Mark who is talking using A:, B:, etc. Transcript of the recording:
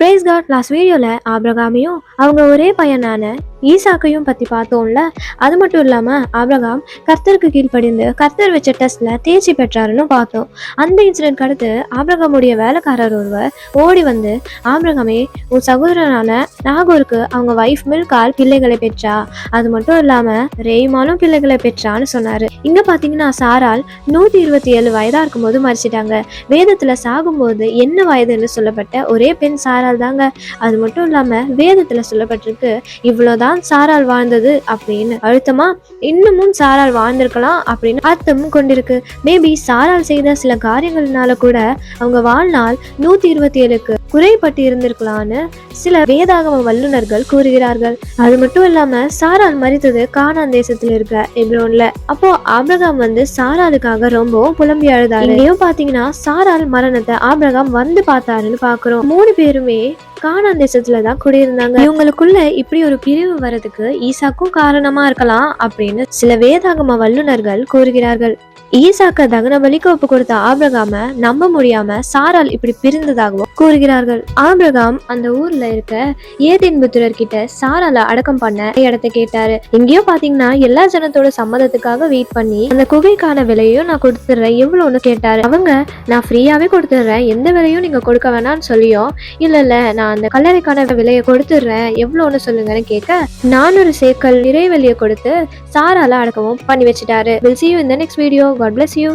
A: Price God. Last வீடியோல ஆபிரகாமையும் அவங்க ஒரே பையனான ஈசாக்கையும் பத்தி பார்த்தோம்ல. அது மட்டும் இல்லாம ஆபிரகாம் கர்த்தருக்கு கீழ்ப்படிந்து கர்த்தர் வச்ச டெஸ்ட்ல தேர்ச்சி பெற்றாருன்னு பார்த்தோம். அந்த இன்சிடென்ட் அடுத்து ஆபிரகாமுடைய வேலைக்காரர் ஒருவர் ஓடி வந்து, ஆபிரகாமே, உன் சகோதரனான நாகூருக்கு அவங்க வைஃப் மில்கால் பிள்ளைகளை பெற்றா, அது மட்டும் இல்லாம ரேய்மாலும் பிள்ளைகளை பெற்றான்னு சொன்னாரு. இங்க பாத்தீங்கன்னா சாரால் 127 வயதா இருக்கும்போது மறிச்சிட்டாங்க. வேதத்துல சாகும்போது என்ன வயதுன்னு சொல்லப்பட்ட ஒரே பெண் சாரால் தாங்க. அது மட்டும் இல்லாம வேதத்துல சொல்லப்பட்டிருக்கு, இவ்வளவுதான் சாரால் வாழ்ந்தது அப்படின்னு. அழுத்தமா இன்னமும் சாரால் வாழ்ந்திருக்கலாம் அப்படின்னு அர்த்தமும் கொண்டிருக்கு. மேபி சாரால் செய்த சில காரியங்கள்னால கூட அவங்க வாழ்நாள் 127க்கு குறைப்பட்டு இருந்திருக்கலாம்னு சில வேதாகம வல்லுநர்கள் கூறுகிறார்கள். அது மட்டும் இல்லாம சாரால் மரித்தது கானான் தேசத்துல இருக்க எப்ரோன்ல. அப்போ ஆபிரகாம் வந்து சாராலுக்காக ரொம்பவும் புலம்பி அழுதாரு. இங்கேயும் பாத்தீங்கன்னா சாரால் மரணத்தை ஆபிரகாம் வந்து பார்த்தாருன்னு பாக்குறோம். 3 பேருமே கானான் தேசத்துலதான் குடியிருந்தாங்க. இவங்களுக்குள்ள இப்படி ஒரு பிரிவு வரதுக்கு ஈசாக்கும் காரணமா இருக்கலாம் அப்படின்னு சில வேதாகம வல்லுநர்கள் கூறுகிறார்கள். ஈசாக்க தகன பலிக்கு ஒப்பு கொடுத்த ஆபிரகாம நம்ப முடியாம சாரால் இப்படி பிரிந்ததாகவும் கூறுகிறார்கள். ஆபிரகாம் அந்த ஊர்ல இருக்க ஏதேன் புத்திரர் கிட்ட சாரால அடக்கம் பண்ண இடத்தை கேட்டாரு. இங்கேயோ பாத்தீங்கன்னா எல்லா ஜனத்தோட சம்மதத்துக்காக வெயிட் பண்ணி அந்த குகைக்கான விலையும் நான் கொடுத்துடுறேன் எவ்வளவுன்னு கேட்டாரு. அவங்க, நான் ஃப்ரீயாவே கொடுத்துடுறேன், எந்த விலையும் நீங்க கொடுக்க வேணாம்னு சொல்லியும், இல்ல நான் அந்த கல்லறைக்கான விலையை கொடுத்துடுறேன் எவ்வளவுன்னு சொல்லுங்கன்னு கேட்க 400 சேக்கல் நிறைவெளியை கொடுத்து சாரால அடக்கமும் பண்ணி வச்சுட்டாரு. We'll see you in the next video. God bless you.